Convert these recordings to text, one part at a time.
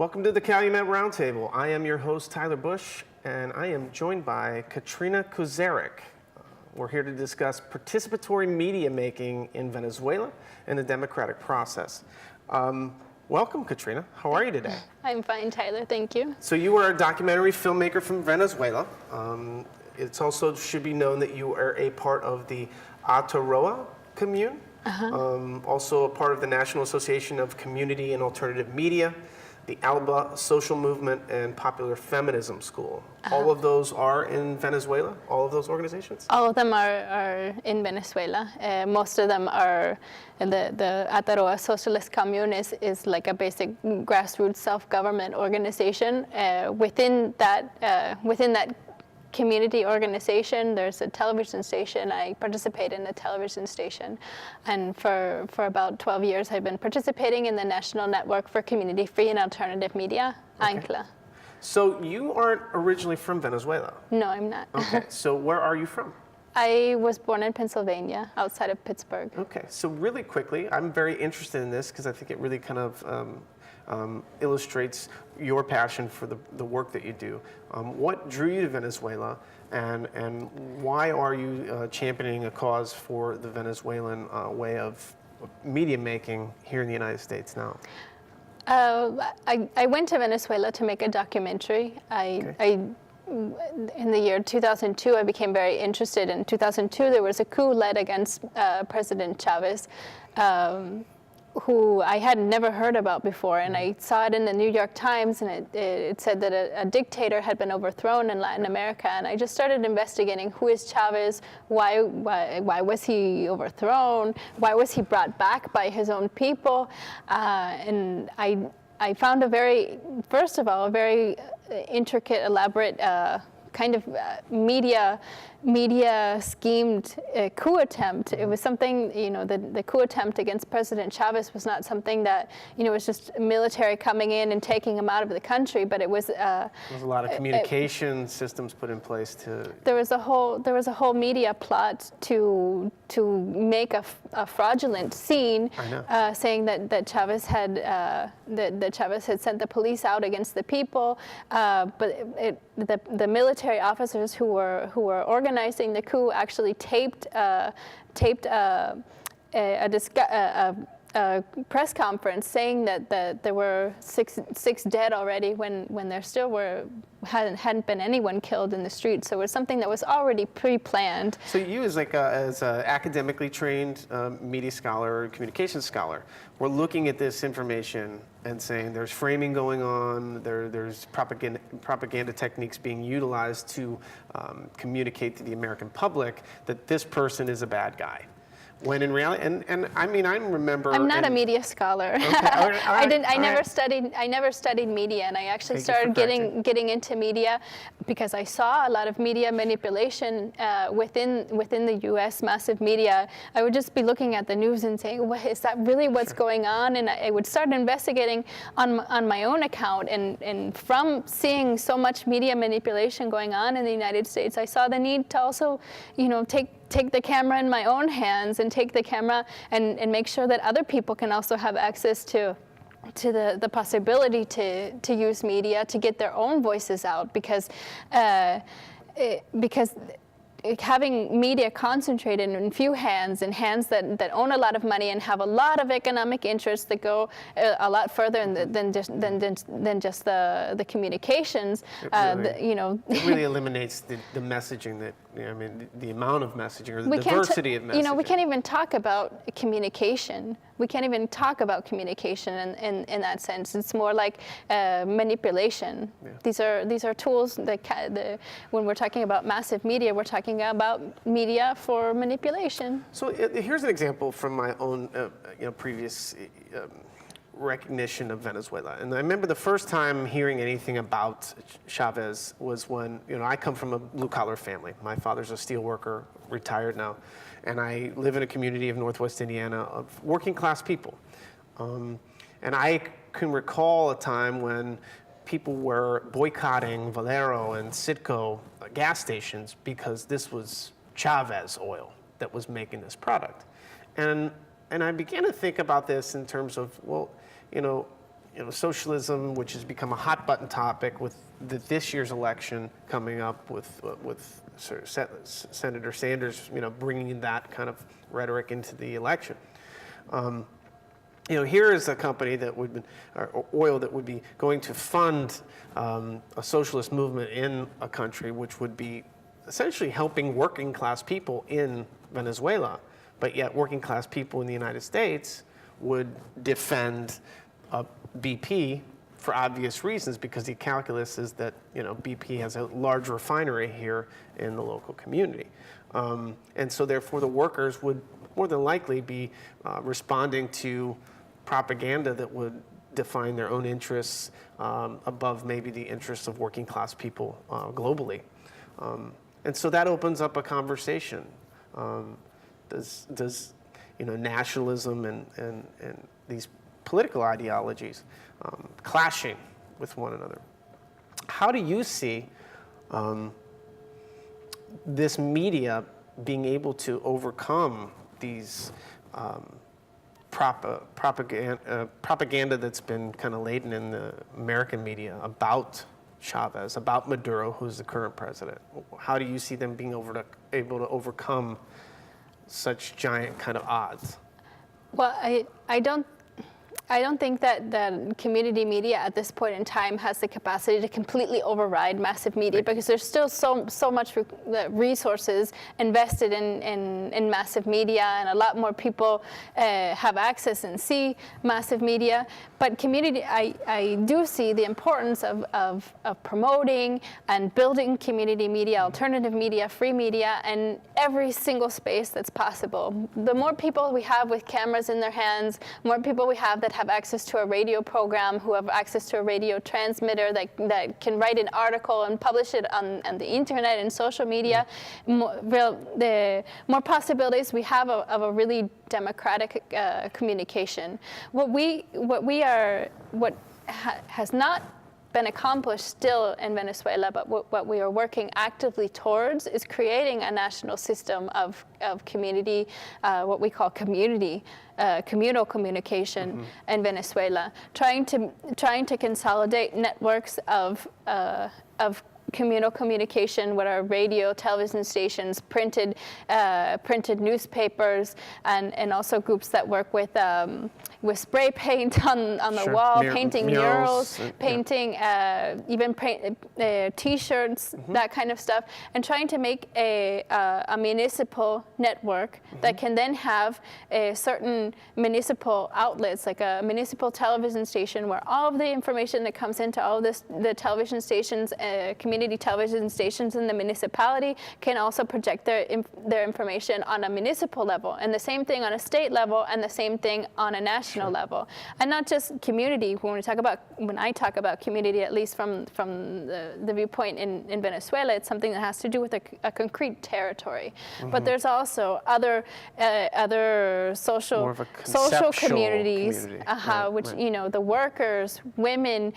Welcome to the Calumet Roundtable. I am your host, Tyler Bush, and I am joined by Katrina Kozarek. We're here to discuss participatory media making in Venezuela and the democratic process. Welcome, Katrina. How are you today? I'm fine, Tyler. Thank you. So you are a documentary filmmaker from Venezuela. It's also should be known that you are a part of the Artz commune, also a part of the National Association of Community and Alternative Media, the ALBA Social Movement, and Popular Feminism School. All of those are in Venezuela, all of those organizations? All of them are in Venezuela. Most of them are, the Artz Socialist Commune is like a basic grassroots self-government organization. Within that community organization, there's a television station. I participate in the television station, and for about 12 years I've been participating in the National Network for Community Free and Alternative Media, ANCLA. So you aren't originally from Venezuela? No, I'm not. Okay, so where are you from? I was born in Pennsylvania, outside of Pittsburgh. Okay, so really quickly, I'm very interested in this because I think it really kind of illustrates your passion for the work that you do. What drew you to Venezuela, and why are you championing a cause for the Venezuelan way of media making here in the United States now? I went to Venezuela to make a documentary. In the year 2002, I became very interested. In 2002, there was a coup led against President Chavez, who I had never heard about before, and I saw it in the New York Times, and it said that a dictator had been overthrown in Latin America, and I just started investigating who is Chavez, why was he overthrown, why was he brought back by his own people, and I found first of all, a very intricate, elaborate kind of media schemed coup attempt. It was something, the coup attempt against President Chavez was not something that, was just military coming in and taking him out of the country, but it was there was a lot of communication systems put in place to. There was a whole media plot to make a fraudulent scene, saying that Chavez had that Chavez had sent the police out against the people, but the military officers who were organizing the coup actually taped a press conference saying that there were six dead already when there still hadn't been anyone killed in the street. So it was something that was already pre-planned. So you, as an academically trained media scholar, communications scholar, we're looking at this information and saying there's framing going on, there's propaganda techniques being utilized to communicate to the American public that this person is a bad guy. When in reality, and I mean, I remember. I'm not a media scholar. Okay. I never studied media, and I actually started getting into media because I saw a lot of media manipulation within the U.S. massive media. I would just be looking at the news and saying, "What is that really what's going on?" And I would start investigating on my own account. And from seeing so much media manipulation going on in the United States, I saw the need to also, take the camera in my own hands and take the camera and make sure that other people can also have access to the possibility to use media to get their own voices out, because having media concentrated in few hands, and hands that own a lot of money and have a lot of economic interests that go a lot further than just the communications. It really eliminates the messaging that, the amount of messaging or the diversity of messaging. We can't even talk about communication. We can't even talk about communication in that sense. It's more like manipulation. Yeah. These are tools that when we're talking about massive media, we're talking about media for manipulation. So here's an example from my own previous recognition of Venezuela. And I remember the first time hearing anything about Chavez was when, I come from a blue-collar family. My father's a steel worker, retired now, and I live in a community of Northwest Indiana of working-class people. And I can recall a time when people were boycotting Valero and Citgo gas stations because this was Chavez oil that was making this product. And I began to think about this in terms of, socialism, which has become a hot button topic with this year's election coming up with Senator Sanders, bringing that kind of rhetoric into the election. Here is a company that or oil that would be going to fund a socialist movement in a country, which would be essentially helping working class people in Venezuela, but yet working class people in the United States would defend BP for obvious reasons, because the calculus is that BP has a large refinery here in the local community, and so therefore the workers would more than likely be responding to propaganda that would define their own interests above maybe the interests of working class people globally, and so that opens up a conversation. Does nationalism and these political ideologies clashing with one another? How do you see this media being able to overcome these propaganda that's been kind of laden in the American media about Chavez, about Maduro, who's the current president? How do you see them being able to overcome such giant kind of odds? Well, I don't think that community media at this point in time has the capacity to completely override massive media, because there's still so much resources invested in massive media, and a lot more people have access and see massive media. But community, I do see the importance of promoting and building community media, alternative media, free media, and every single space that's possible. The more people we have with cameras in their hands, more people we have that have access to a radio program, who have access to a radio transmitter that can write an article and publish it on the internet and social media, the more possibilities we have of a really democratic communication. What has not been accomplished still in Venezuela, but what we are working actively towards is creating a national system of community, what we call communal communication in Venezuela, trying to consolidate networks of communal communication with our radio, television stations, printed newspapers, and also groups that work with spray paint on the wall, painting murals, painting even T-shirts, that kind of stuff, and trying to make a municipal network that can then have certain municipal outlets, like a municipal television station, where all of the information that comes into all of the television stations, community television stations in the municipality, can also project their information on a municipal level, and the same thing on a state level, and the same thing on a national level. And not just community. When I talk about community, at least from the viewpoint in Venezuela, it's something that has to do with a concrete territory. But there's also other social communities, which the workers, women,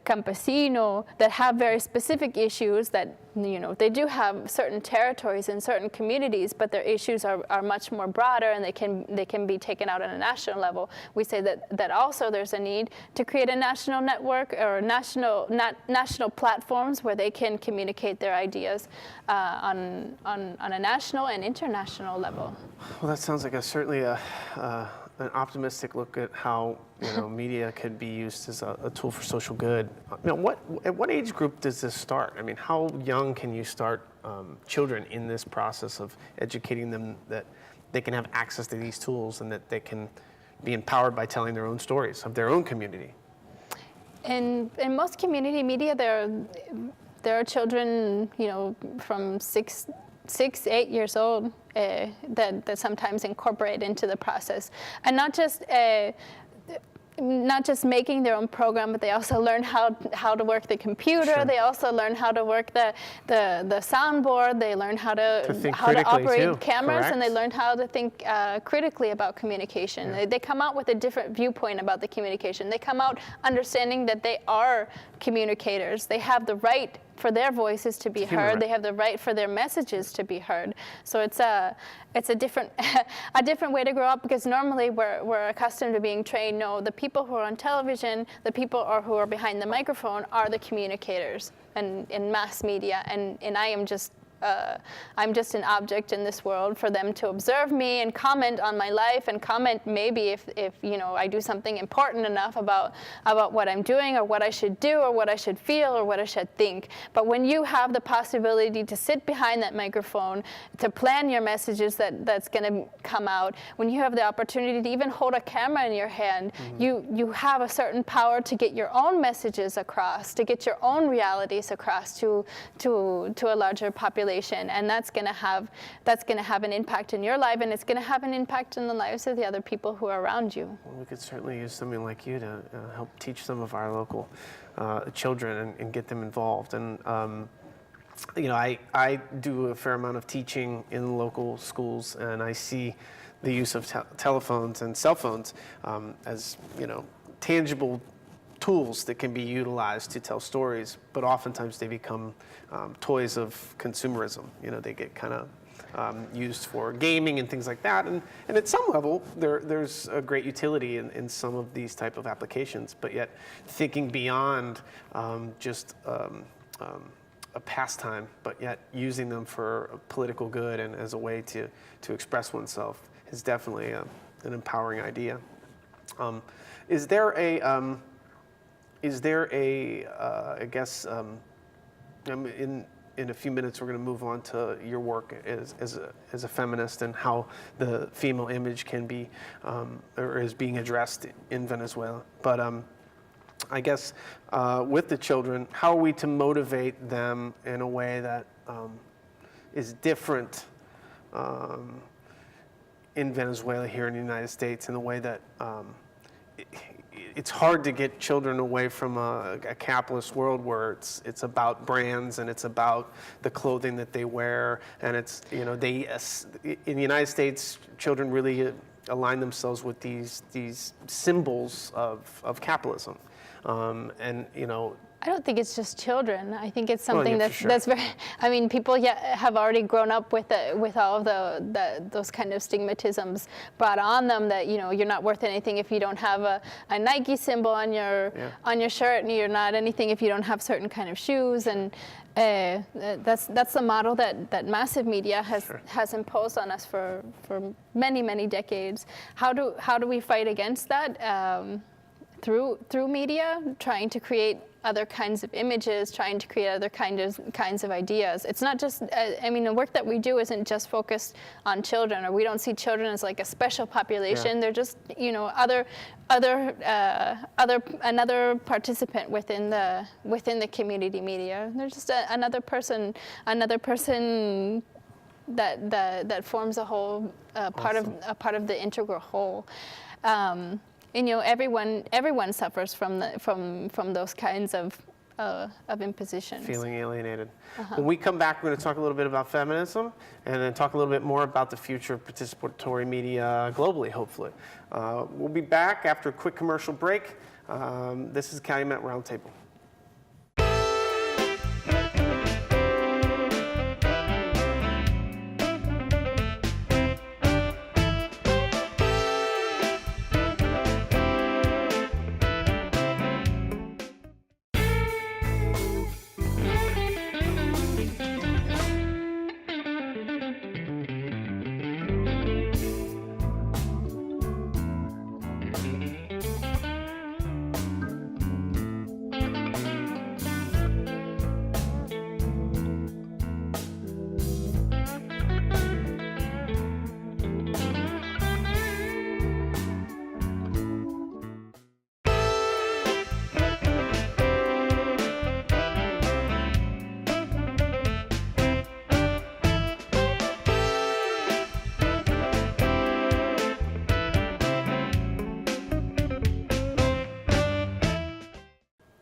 campesino, that have very specific issues that they do have certain territories and certain communities, but their issues are much more broader, and they can be taken out on a national level. We say that also there's a need to create a national network or national platforms where they can communicate their ideas on a national and international level. Well, that sounds like certainly an optimistic look at how media could be used as a tool for social good. At what age group does this start? I mean, how young can you start children in this process of educating them that they can have access to these tools and that they can be empowered by telling their own stories of their own community? In most community media, there are children, from 6, 8 years old that sometimes incorporate into the process, and not just making their own program, but they also learn how to work the computer. Sure. They also learn how to work the soundboard. They learn how to operate too. Cameras. Correct. And they learn how to think critically about communication. Yeah. They come out with a different viewpoint about the communication. They come out understanding that they are communicators. They have the right for their voices to be heard. They have the right for their messages to be heard. So it's a different a different way to grow up, because normally we're accustomed to being trained. No, the people who are on television, the people who are behind the microphone are the communicators and in mass media, and I am just. I'm just an object in this world for them to observe me and comment on my life, and comment maybe if I do something important enough about what I'm doing, or what I should do, or what I should feel, or what I should think. But when you have the possibility to sit behind that microphone, to plan your messages that's going to come out, when you have the opportunity to even hold a camera in your hand, you have a certain power to get your own messages across, to get your own realities across to a larger population. And that's going to have an impact in your life, and it's going to have an impact in the lives of the other people who are around you. Well, we could certainly use something like you to help teach some of our local children and get them involved. And I do a fair amount of teaching in local schools, and I see the use of telephones and cell phones as tangible tools that can be utilized to tell stories, but oftentimes they become toys of consumerism. They get kind of used for gaming and things like that. And at some level, there's a great utility in some of these type of applications, but yet thinking beyond just a pastime, but yet using them for a political good and as a way to express oneself is definitely an empowering idea. Is there I guess, in a few minutes we're going to move on to your work as a feminist and how the female image can be or is being addressed in Venezuela. But I guess with the children, how are we to motivate them in a way that is different in Venezuela here in the United States, in a way that it's hard to get children away from a capitalist world where it's about brands and it's about the clothing that they wear, and it's in the United States, children really align themselves with these symbols of capitalism, and I don't think it's just children. I think it's something sure. that's very. I mean, people have already grown up with all of those kind of stigmatisms brought on them, that you're not worth anything if you don't have a Nike symbol on your shirt, and you're not anything if you don't have certain kind of shoes, and that's the model that massive media has imposed on us for many decades. How do we fight against that? Through media, trying to create other kinds of images, trying to create other kinds of ideas. It's not just, the work that we do isn't just focused on children, or we don't see children as like a special population. They're just, another participant within the community media. They're just another person that forms a whole part of the integral whole. Everyone suffers from those kinds of impositions. Feeling alienated. When we come back, we're going to talk a little bit about feminism, and then talk a little bit more about the future of participatory media globally, hopefully. We'll be back after a quick commercial break. This is Calumet Roundtable.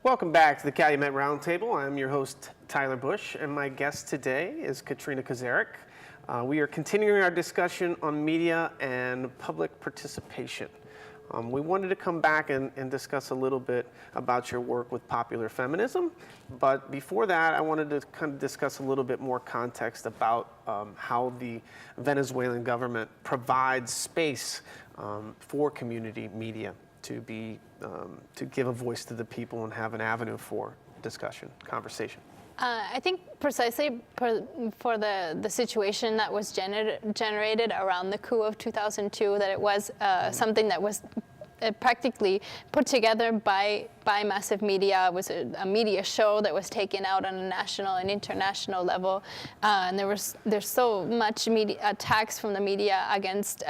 Welcome back to the Calumet Roundtable. I'm your host, Tyler Bush, and my guest today is Katrina Kozarek. We are continuing our discussion on media and public participation. We wanted to come back and discuss a little bit about your work with popular feminism. But before that, I wanted to kind of discuss a little bit more context about how the Venezuelan government provides space for community media to give a voice to the people and have an avenue for discussion, conversation. I think precisely for the situation that was generated around the coup of 2002, that it was something that was practically put together by massive media. It was a media show that was taken out on a national and international level, and there's so much media attacks from the media against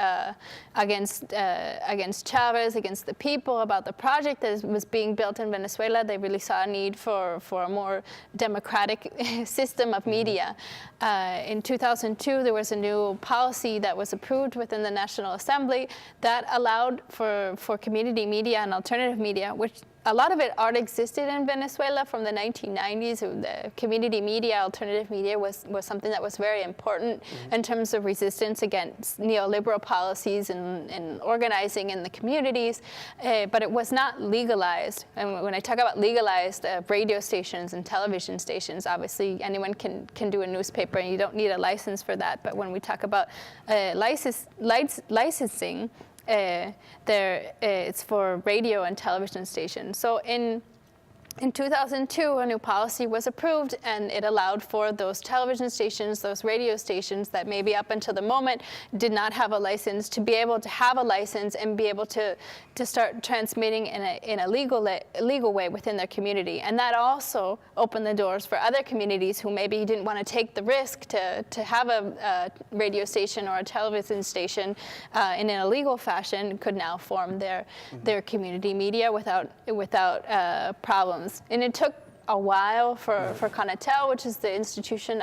Chavez, against the people, about the project that was being built in Venezuela. They really saw a need for a more democratic system of media. In 2002, there was a new policy that was approved within the National Assembly that allowed for community media and alternative media, which a lot of it already existed in Venezuela from the 1990s. The community media, alternative media was something that was very important in terms of resistance against neoliberal policies and organizing in the communities, but it was not legalized. And when I talk about legalized, radio stations and television stations, obviously anyone can do a newspaper and you don't need a license for that. But when we talk about licensing, it's for radio and television stations. So in 2002, a new policy was approved, and it allowed for those television stations, those radio stations that maybe up until the moment did not have a license, to be able to have a license and be able to start transmitting in a legal way within their community. And that also opened the doors for other communities who maybe didn't want to take the risk to have a radio station or a television station in an illegal fashion, could now form their community media without problems. And it took a while for CONATEL, which is the institution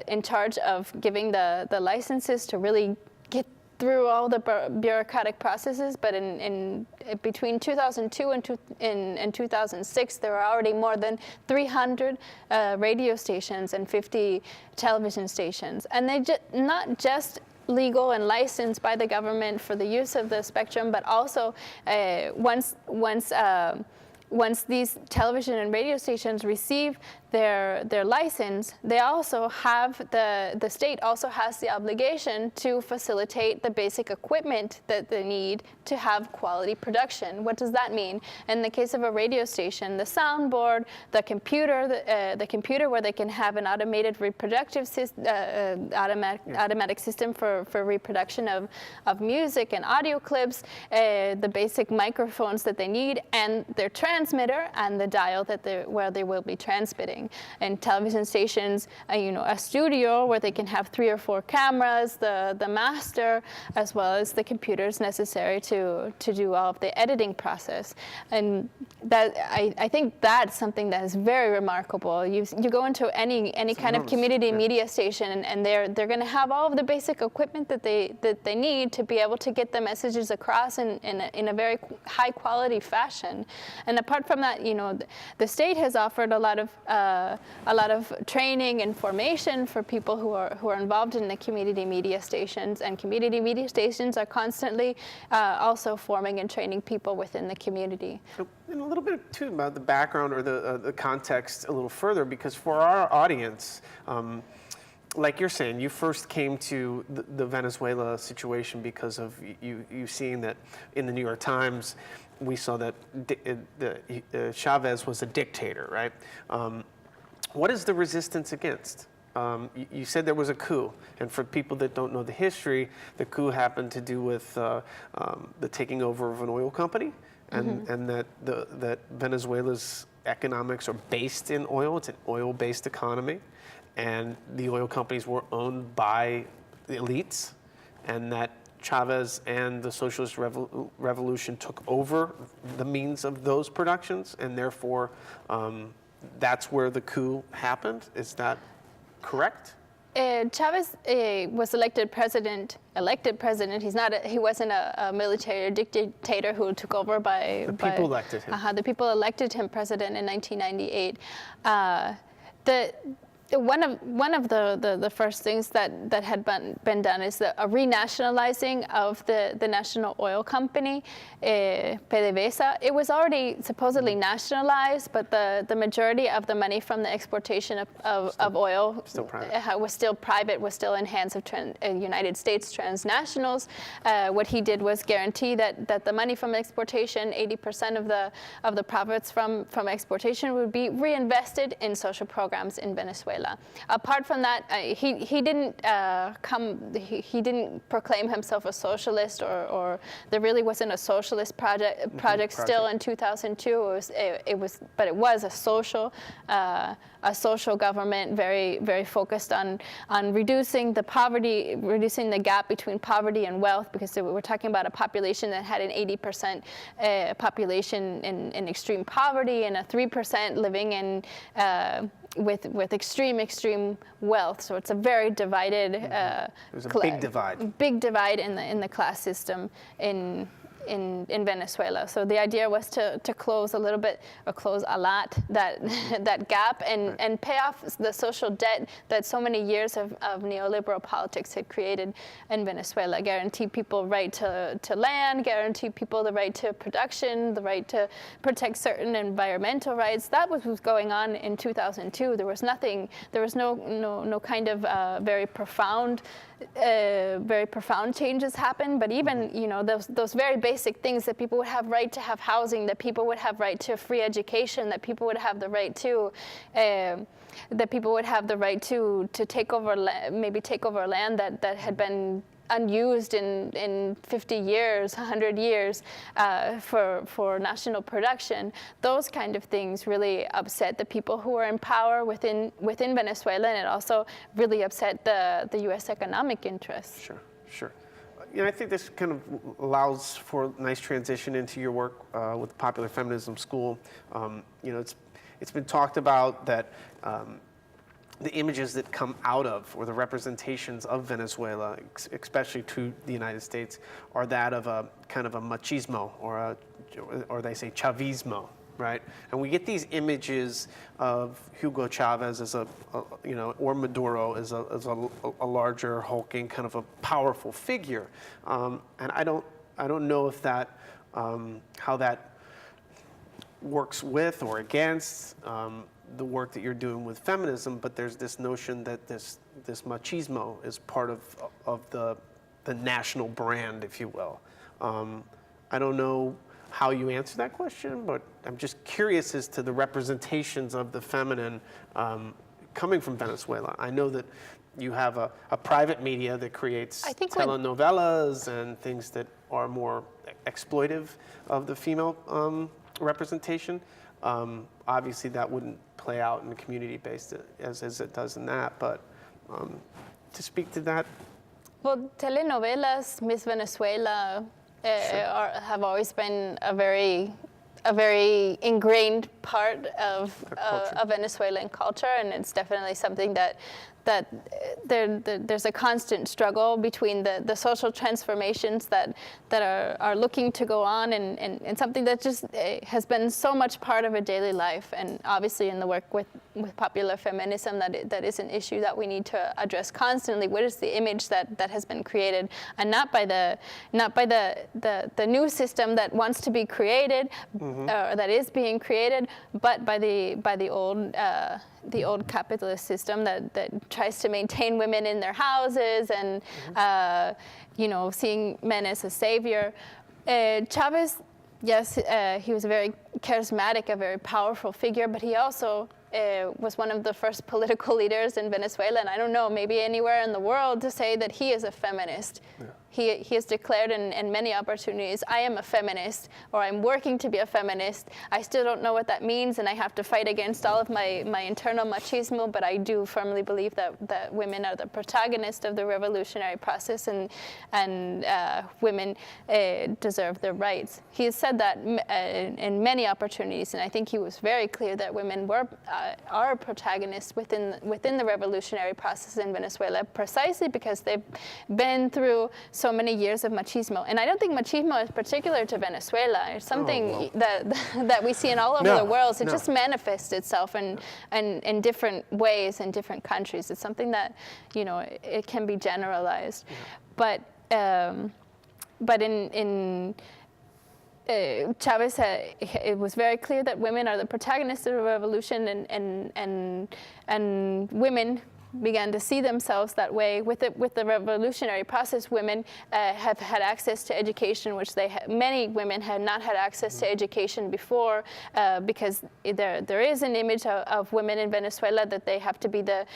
in charge of giving the licenses, to really get through all the bureaucratic processes. But in between 2002 and 2006, there were already more than 300 radio stations and 50 television stations. And they not just legal and licensed by the government for the use of the spectrum, but also once these television and radio stations receive their license, they also have the state also has the obligation to facilitate the basic equipment that they need to have quality production. What does that mean? In the case of a radio station, the soundboard, the computer where they can have an automated reproductive automatic system for reproduction of music and audio clips, the basic microphones that they need, and their transmitter and the dial where they will be transmitting. And television stations, a studio where they can have 3 or 4 cameras, the master, as well as the computers necessary to do all of the editing process. And that I think that's something that is very remarkable. You go into any kind of community media station, and they're going to have all of the basic equipment that they need to be able to get the messages across in a very high quality fashion. And apart from that, the state has offered a lot of training and formation for people who are involved in the community media stations, and community media stations are constantly also forming and training people within the community. So, and a little bit too about the background or the context a little further, because for our audience, like you're saying, you first came to the Venezuela situation because of you seeing that in the New York Times, we saw that Chavez was a dictator, right? What is the resistance against? You said there was a coup, and for people that don't know the history, the coup happened to do with the taking over of an oil company, and that Venezuela's economics are based in oil. It's an oil-based economy, and the oil companies were owned by the elites, and that Chavez and the socialist revolution took over the means of those productions, and therefore that's where the coup happened. Is that correct? Chavez was elected president. He wasn't a military dictator who took over by. The people elected him. The people elected him president in 1998. one of the first things that had been done is a renationalizing of the national oil company, PDVSA. It was already supposedly nationalized, but the majority of the money from the exportation of oil was still private, was still in hands of United States transnationals. What he did was guarantee that the money from exportation, 80% of the profits from exportation, would be reinvested in social programs in Venezuela. Apart from that, he didn't proclaim himself a socialist, or there really wasn't a socialist project still in 2002. But it was a social government, very very focused on reducing the poverty, reducing the gap between poverty and wealth, because we're talking about a population that had an 80% population in extreme poverty and a 3% living in with extreme wealth. So it's a very divided. There's a big divide. Big divide in the class system in Venezuela. So the idea was to close a little bit, or close a lot, that gap and pay off the social debt that so many years of neoliberal politics had created in Venezuela. Guarantee people right to land, guarantee people the right to production, the right to protect certain environmental rights. That was what was going on in 2002. There was no kind of very profound changes happen, but even those very basic things, that people would have right to have housing, that people would have right to free education, that people would have the right to take over land that had been unused in 50 years, 100 years for national production. Those kind of things really upset the people who were in power within Venezuela, and it also really upset the U.S. economic interests. Sure. I think this kind of allows for a nice transition into your work with the Popular Feminism School. It's been talked about that the images that come out of, or the representations of Venezuela, especially to the United States, are that of a kind of a machismo, or they say Chavismo, right? And we get these images of Hugo Chavez as or Maduro as a larger, hulking, kind of a powerful figure, and I don't know if that how that works with or against the work that you're doing with feminism, but there's this notion that this machismo is part of the national brand, if you will. I don't know how you answer that question, but I'm just curious as to the representations of the feminine coming from Venezuela. I know that you have a private media that creates telenovelas and things that are more exploitive of the female representation. Obviously, that wouldn't play out in the community-based as it does in that, but to speak to that. Well, telenovelas, Miss Venezuela, have always been a very ingrained part of Venezuelan culture, and it's definitely something that there's a constant struggle between the social transformations that are looking to go on, and something that just has been so much part of a daily life. And obviously in the work with popular feminism, that is an issue that we need to address constantly. What is the image that has been created, and not by the new system that wants to be created, that is being created, but by the old capitalist system that tries to maintain women in their houses and seeing men as a savior. Chavez, yes, he was a very charismatic, a very powerful figure, but he also was one of the first political leaders in Venezuela, and I don't know, maybe anywhere in the world, to say that he is a feminist. Yeah. He has declared in many opportunities, I am a feminist, or I'm working to be a feminist. I still don't know what that means, and I have to fight against all of my internal machismo, but I do firmly believe that women are the protagonists of the revolutionary process, and women deserve their rights. He has said that in many opportunities, and I think he was very clear that women are protagonists within the revolutionary process in Venezuela, precisely because they've been through so many years of machismo. And I don't think machismo is particular to Venezuela. It's something that we see in all over the world. It just manifests itself in different ways in different countries. It's something that, you know, it can be generalized. But in Chavez, it was very clear that women are the protagonists of the revolution, and women began to see themselves that way. With the revolutionary process, women have had access to education, which many women had not had access to education before, because there is an image of women in Venezuela that they have to be the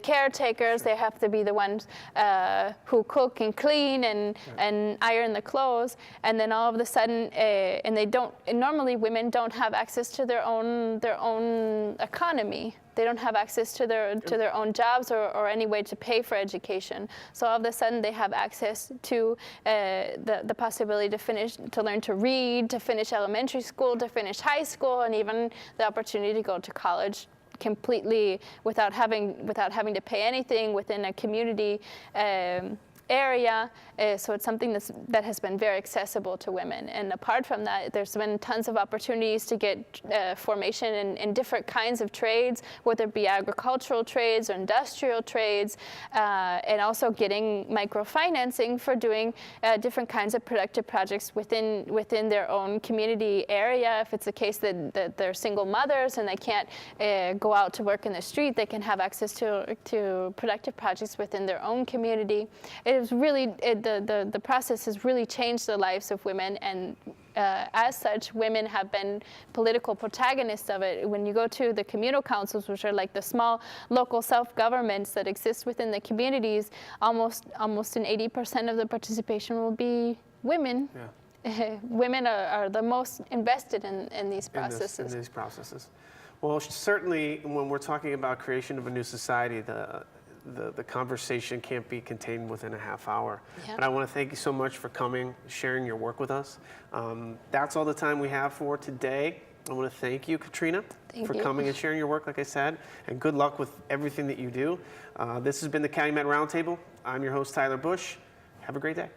caretakers, they have to be the ones who cook and clean and iron the clothes, and then all of a sudden, and normally women don't have access to their own economy. They don't have access to their own jobs or any way to pay for education. So all of a sudden they have access to the possibility to learn to read, to finish elementary school, to finish high school, and even the opportunity to go to college completely without having to pay anything within a community area. So it's something that has been very accessible to women. And apart from that, there's been tons of opportunities to get formation in different kinds of trades, whether it be agricultural trades or industrial trades, and also getting microfinancing for doing different kinds of productive projects within their own community area. If it's the case that they're single mothers and they can't go out to work in the street, they can have access to productive projects within their own community. It is really, the process has really changed the lives of women, and as such, women have been political protagonists of it. When you go to the communal councils, which are like the small local self-governments that exist within the communities, almost in 80% of the participation will be women. Yeah. Women are the most invested in these processes. In these processes. Well, certainly when we're talking about creation of a new society, the conversation can't be contained within a half hour. Yeah. But I want to thank you so much for coming, sharing your work with us. That's all the time we have for today. I want to thank you, Katrina, for coming and sharing your work, like I said, and good luck with everything that you do. This has been the Calumet Roundtable. I'm your host, Tyler Bush. Have a great day.